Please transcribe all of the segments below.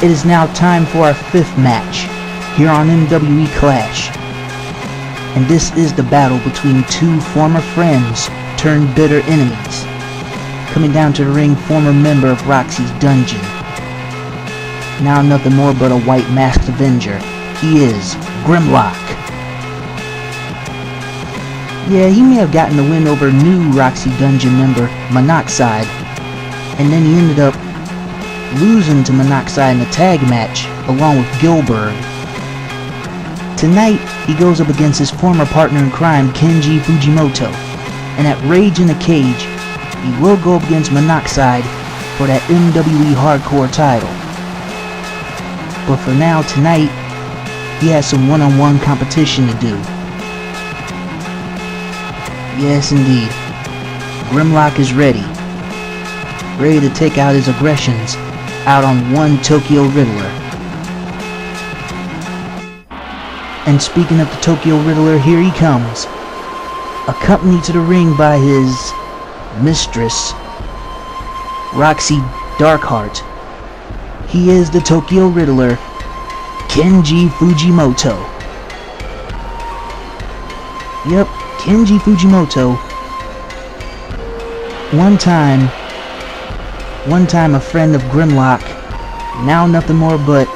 It is now time for our 5th match here on MWE Clash. And this is the battle between two former friends turned bitter enemies. Coming down to the ring, former member of Roxxi's dungeon. Now nothing more but a white masked avenger. He is Grimlock. Yeah, he may have gotten the win over new Roxxi dungeon member Monoxide, and then he ended up losing to Monoxide in a tag match along with Gilbert. Tonight, he goes up against his former partner in crime, Kenji Fujimoto, and at Rage in the Cage, he will go up against Monoxide for that MWE Hardcore title. But for now, tonight, he has some one-on-one competition to do. Yes, indeed. Grimlock is ready to take out his aggressions out on one Tokyo Riddler. And speaking of the Tokyo Riddler, here he comes, accompanied to the ring by his mistress, Roxxi Darkhart. He is the Tokyo Riddler, Kenji Fujimoto. Yep, Kenji Fujimoto. One time a friend of Grimlock, now nothing more but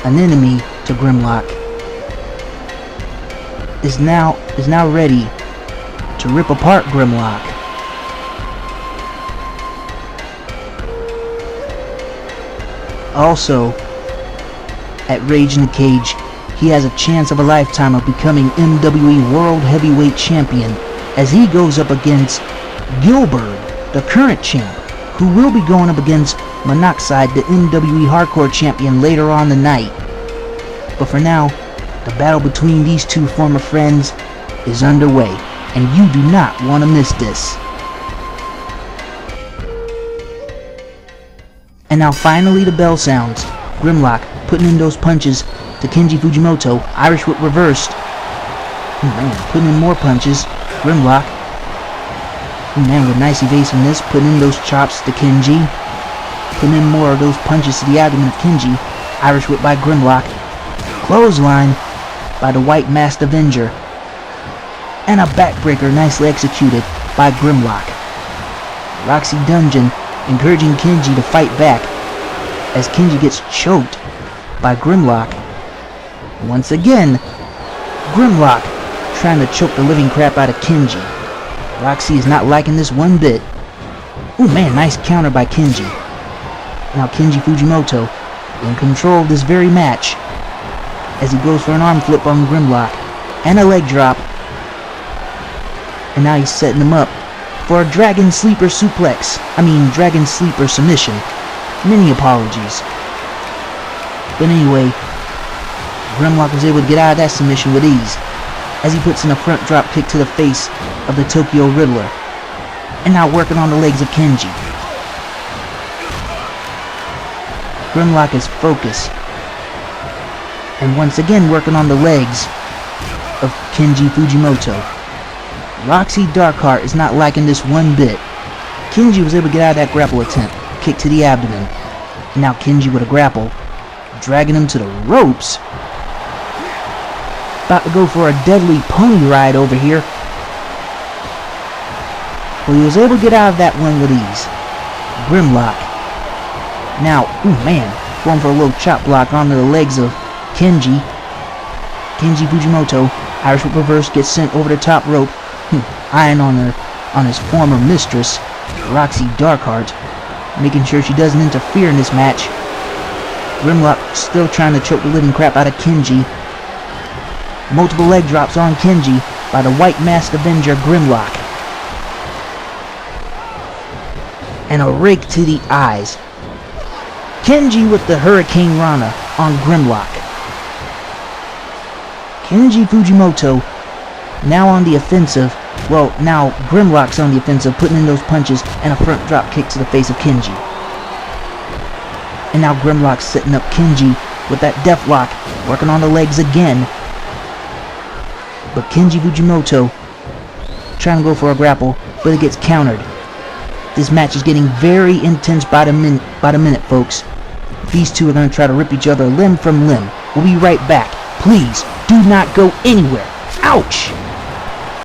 an enemy to Grimlock, is now ready to rip apart Grimlock. Also, at Rage in the Cage, he has a chance of a lifetime of becoming MWE World Heavyweight Champion as he goes up against Gilbert, the current champ, who will be going up against Monoxide, the MWE Hardcore Champion, later on the night. But for now, the battle between these two former friends is underway, and you do not want to miss this. And now finally the bell sounds. Grimlock putting in those punches to Kenji Fujimoto. Irish whip reversed. Oh man, putting in more punches. Grimlock. Oh man, with nice evasiveness, putting in those chops to Kenji. Putting in more of those punches to the abdomen of Kenji. Irish whip by Grimlock. Clothesline by the white masked avenger. And a backbreaker nicely executed by Grimlock. Roxxi Dungeon encouraging Kenji to fight back as Kenji gets choked by Grimlock. Once again, Grimlock trying to choke the living crap out of Kenji. Roxxi is not liking this one bit. Ooh man, nice counter by Kenji. Now Kenji Fujimoto in control of this very match as he goes for an arm flip on Grimlock and a leg drop. And now he's setting him up for a Dragon Sleeper suplex. Dragon Sleeper submission. Many apologies. But anyway, Grimlock was able to get out of that submission with ease as he puts in a front drop kick to the face of the Tokyo Riddler. And now working on the legs of Kenji. Grimlock is focused. And once again working on the legs of Kenji Fujimoto. Roxxi Darkhart is not liking this one bit. Kenji was able to get out of that grapple attempt. Kick to the abdomen. And now Kenji with a grapple. Dragging him to the ropes. About to go for a deadly pony ride over here. Well, he was able to get out of that one with ease. Grimlock. Now, ooh man, going for a little chop block onto the legs of Kenji. Kenji Fujimoto, Irish whip reverse, gets sent over the top rope. Eyeing on his former mistress, Roxxi Darkhart, making sure she doesn't interfere in this match. Grimlock still trying to choke the living crap out of Kenji. Multiple leg drops on Kenji by the white masked avenger Grimlock. And a rake to the eyes. Kenji with the Hurricane Rana on Grimlock. Kenji Fujimoto now on the offensive. Well, now Grimlock's on the offensive, putting in those punches and a front drop kick to the face of Kenji. And now Grimlock's setting up Kenji with that death lock, working on the legs again. But Kenji Fujimoto trying to go for a grapple, but it gets countered. This match is getting very intense by the minute, folks. These two are going to try to rip each other limb from limb. We'll be right back. Please, do not go anywhere. Ouch!